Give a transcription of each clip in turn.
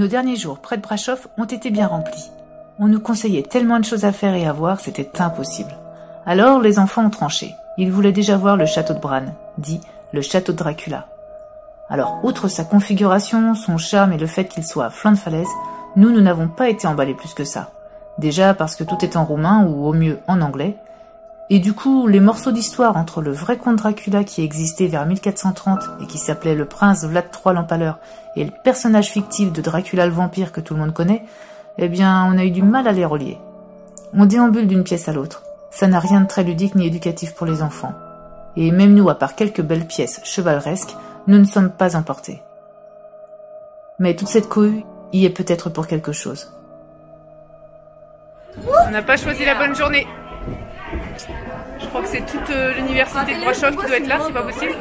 Nos derniers jours près de Brașov ont été bien remplis. On nous conseillait tellement de choses à faire et à voir, c'était impossible. Alors les enfants ont tranché. Ils voulaient déjà voir le château de Bran, dit le château de Dracula. Alors, outre sa configuration, son charme et le fait qu'il soit à flanc de falaise, nous n'avons pas été emballés plus que ça. Déjà parce que tout est en roumain ou au mieux en anglais. Et du coup, les morceaux d'histoire entre le vrai comte Dracula qui existait vers 1430 et qui s'appelait le prince Vlad III l'Empaleur et le personnage fictif de Dracula le vampire que tout le monde connaît, eh bien, on a eu du mal à les relier. On déambule d'une pièce à l'autre. Ça n'a rien de très ludique ni éducatif pour les enfants. Et même nous, à part quelques belles pièces chevaleresques, nous ne sommes pas emportés. Mais toute cette cohue y est peut-être pour quelque chose. On n'a pas choisi la bonne journée. Je crois que c'est toute l'université de Brașov qui doit être là, c'est pas possible.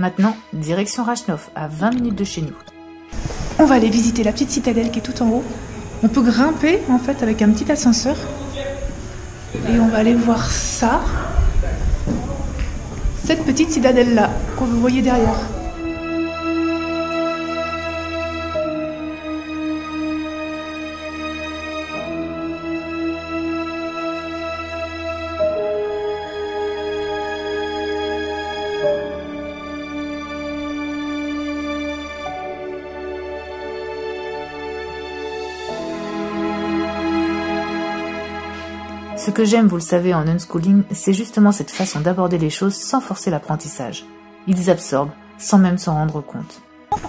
Maintenant, direction Brașov, à 20 minutes de chez nous. On va aller visiter la petite citadelle qui est tout en haut. On peut grimper en fait avec un petit ascenseur. Et on va aller voir ça. Cette petite citadelle là, que vous voyez derrière. Ce que j'aime, vous le savez, en unschooling, c'est justement cette façon d'aborder les choses sans forcer l'apprentissage. Ils absorbent, sans même s'en rendre compte.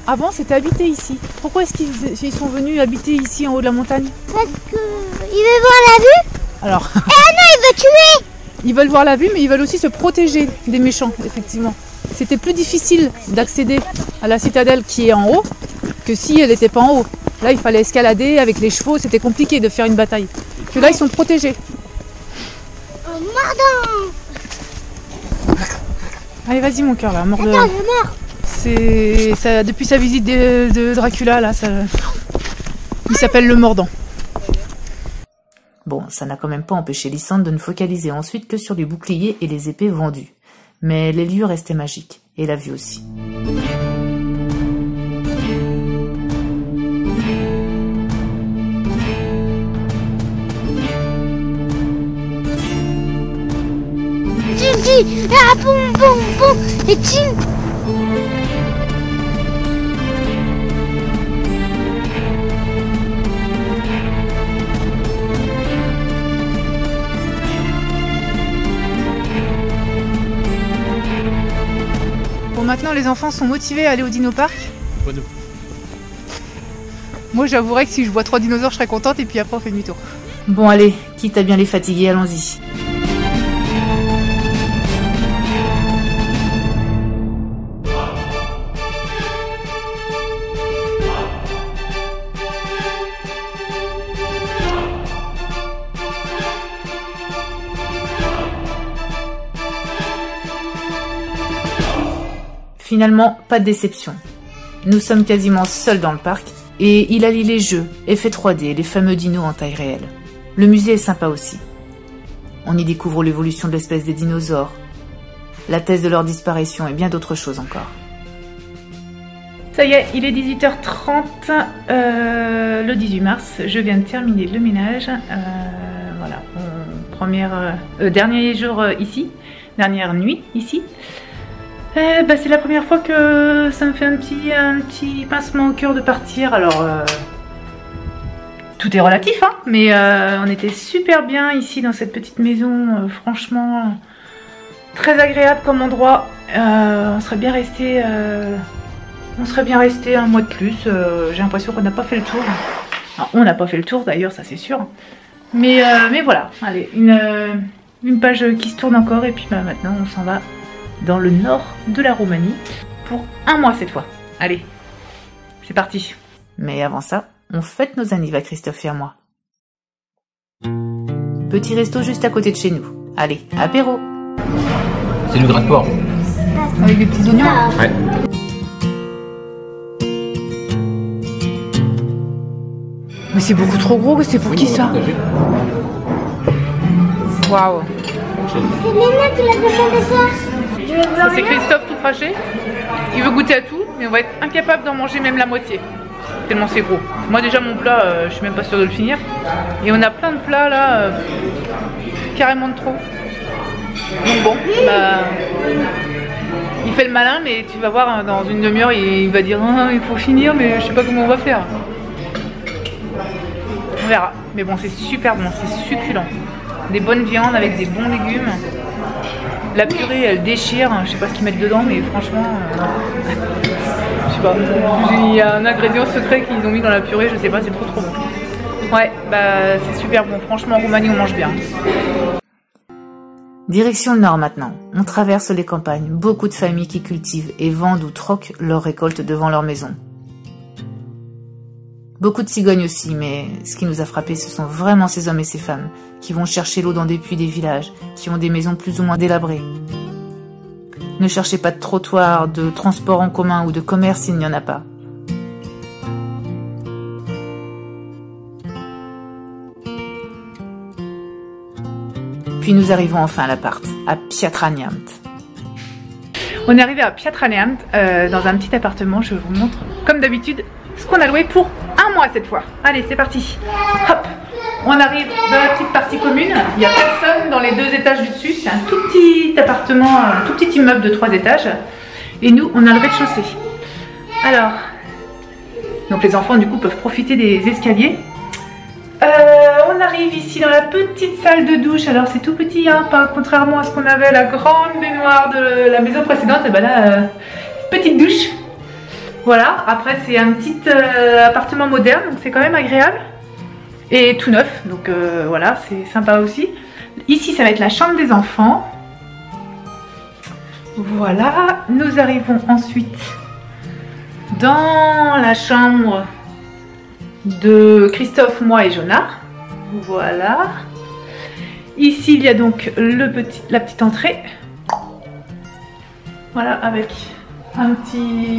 Avant, c'était habité ici. Pourquoi est-ce qu'ils sont venus habiter ici, en haut de la montagne? Parce qu'ils veulent voir la vue. Alors... non, ils veulent tuer. Ils veulent voir la vue, mais ils veulent aussi se protéger des méchants, effectivement. C'était plus difficile d'accéder à la citadelle qui est en haut que si elle n'était pas en haut. Là, il fallait escalader avec les chevaux, c'était compliqué de faire une bataille. Que là, ils sont protégés. Mordant. Allez, vas-y mon cœur là, mort de... Attends, je meurs. C'est ça, depuis sa visite de Dracula là, ça... il s'appelle le mordant. Bon, ça n'a quand même pas empêché Lysandre de ne focaliser ensuite que sur les boucliers et les épées vendues. Mais les lieux restaient magiques, et la vue aussi. Ah, boum, boum, boum, et tching. Bon, maintenant les enfants sont motivés à aller au dino-parc. Pas nous. Moi j'avouerais que si je vois 3 dinosaures je serais contente et puis après on fait demi-tour. Bon allez, quitte à bien les fatiguer, allons-y. Finalement, pas de déception. Nous sommes quasiment seuls dans le parc, et il allie les jeux, effets 3D et les fameux dinos en taille réelle. Le musée est sympa aussi. On y découvre l'évolution de l'espèce des dinosaures, la thèse de leur disparition et bien d'autres choses encore. Ça y est, il est 18h30, le 18 mars, je viens de terminer le ménage. Voilà, dernier jour ici, dernière nuit ici. C'est la première fois que ça me fait un petit pincement au cœur de partir. Alors, tout est relatif, hein, mais on était super bien ici dans cette petite maison. Franchement, très agréable comme endroit. On serait bien resté un mois de plus. J'ai l'impression qu'on n'a pas fait le tour. Alors, on n'a pas fait le tour d'ailleurs, ça c'est sûr. Mais voilà, allez, une page qui se tourne encore et puis maintenant on s'en va dans le nord de la Roumanie pour un mois cette fois. Allez, c'est parti. Mais avant ça, on fête nos anniversaires, Christophe et moi. Petit resto juste à côté de chez nous. Allez, apéro. C'est du gras de porc. Avec des petits oignons. Ouais. Mais c'est beaucoup trop gros, c'est pour qui ça? Waouh. C'est Léna qui l'a demandé ça. Ça c'est Christophe tout craché. Il veut goûter à tout, mais on va être incapable d'en manger même la moitié. Tellement c'est gros. Moi déjà mon plat, je suis même pas sûre de le finir. Et on a plein de plats là, carrément de trop. Donc bon, bah, il fait le malin, mais tu vas voir dans une demi-heure, il va dire ah, il faut finir, mais je sais pas comment on va faire. On verra. Mais bon, c'est super bon, c'est succulent. Des bonnes viandes avec des bons légumes. La purée, elle déchire. Je sais pas ce qu'ils mettent dedans, mais franchement, je sais pas. Il y a un ingrédient secret qu'ils ont mis dans la purée, je sais pas, c'est trop bon. Ouais, bah c'est super bon. Franchement, en Roumanie, on mange bien. Direction le nord maintenant. On traverse les campagnes. Beaucoup de familles qui cultivent et vendent ou troquent leurs récoltes devant leur maison. Beaucoup de cigognes aussi, mais ce qui nous a frappé, ce sont vraiment ces hommes et ces femmes qui vont chercher l'eau dans des puits des villages, qui ont des maisons plus ou moins délabrées. Ne cherchez pas de trottoir, de transport en commun ou de commerce s'il n'y en a pas. Puis nous arrivons enfin à l'appart, à Piatra-Neamt. On est arrivé à Piatra-Neamt, dans un petit appartement. Je vous montre, comme d'habitude, ce qu'on a loué pour un mois cette fois. Allez, c'est parti. Hop, on arrive dans la petite partie commune. Il n'y a personne dans les 2 étages du dessus. C'est un tout petit appartement, un tout petit immeuble de 3 étages. Et nous, on a le rez-de-chaussée. Alors, donc les enfants du coup peuvent profiter des escaliers. On arrive ici dans la petite salle de douche. Alors c'est tout petit, hein, pas contrairement à ce qu'on avait la grande baignoire de la maison précédente. Et ben là, petite douche. Voilà, après c'est un petit appartement moderne, donc c'est quand même agréable. Et tout neuf, donc voilà, c'est sympa aussi. Ici ça va être la chambre des enfants. Voilà, nous arrivons ensuite dans la chambre de Christophe, moi et Jonah. Voilà. Ici il y a donc la petite entrée. Voilà, avec une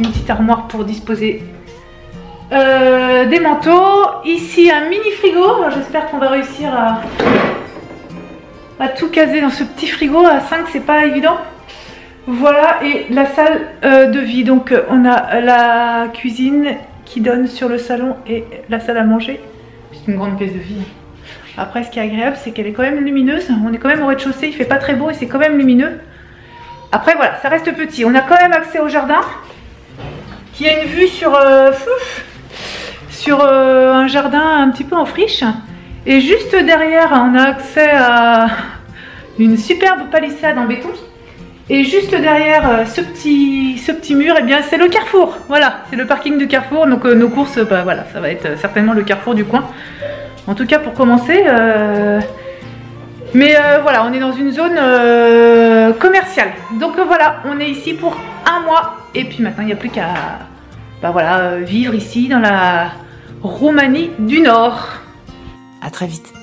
petite armoire pour disposer des manteaux. Ici un mini frigo. J'espère qu'on va réussir à tout caser dans ce petit frigo. À 5 c'est pas évident. Voilà, et la salle de vie. Donc on a la cuisine qui donne sur le salon et la salle à manger. C'est une grande pièce de vie. Après ce qui est agréable c'est qu'elle est quand même lumineuse. On est quand même au rez-de-chaussée, il fait pas très beau et c'est quand même lumineux. Après voilà, ça reste petit. On a quand même accès au jardin qui a une vue sur un jardin un petit peu en friche. Et juste derrière, on a accès à une superbe palissade en béton. Et juste derrière ce petit mur, eh bien c'est le Carrefour. Voilà, c'est le parking du Carrefour. Donc nos courses, bah, voilà, ça va être certainement le Carrefour du coin. En tout cas pour commencer. Mais voilà, on est dans une zone commerciale. Donc voilà, on est ici pour un mois. Et puis maintenant, il n'y a plus qu'à vivre ici dans la Roumanie du Nord. À très vite.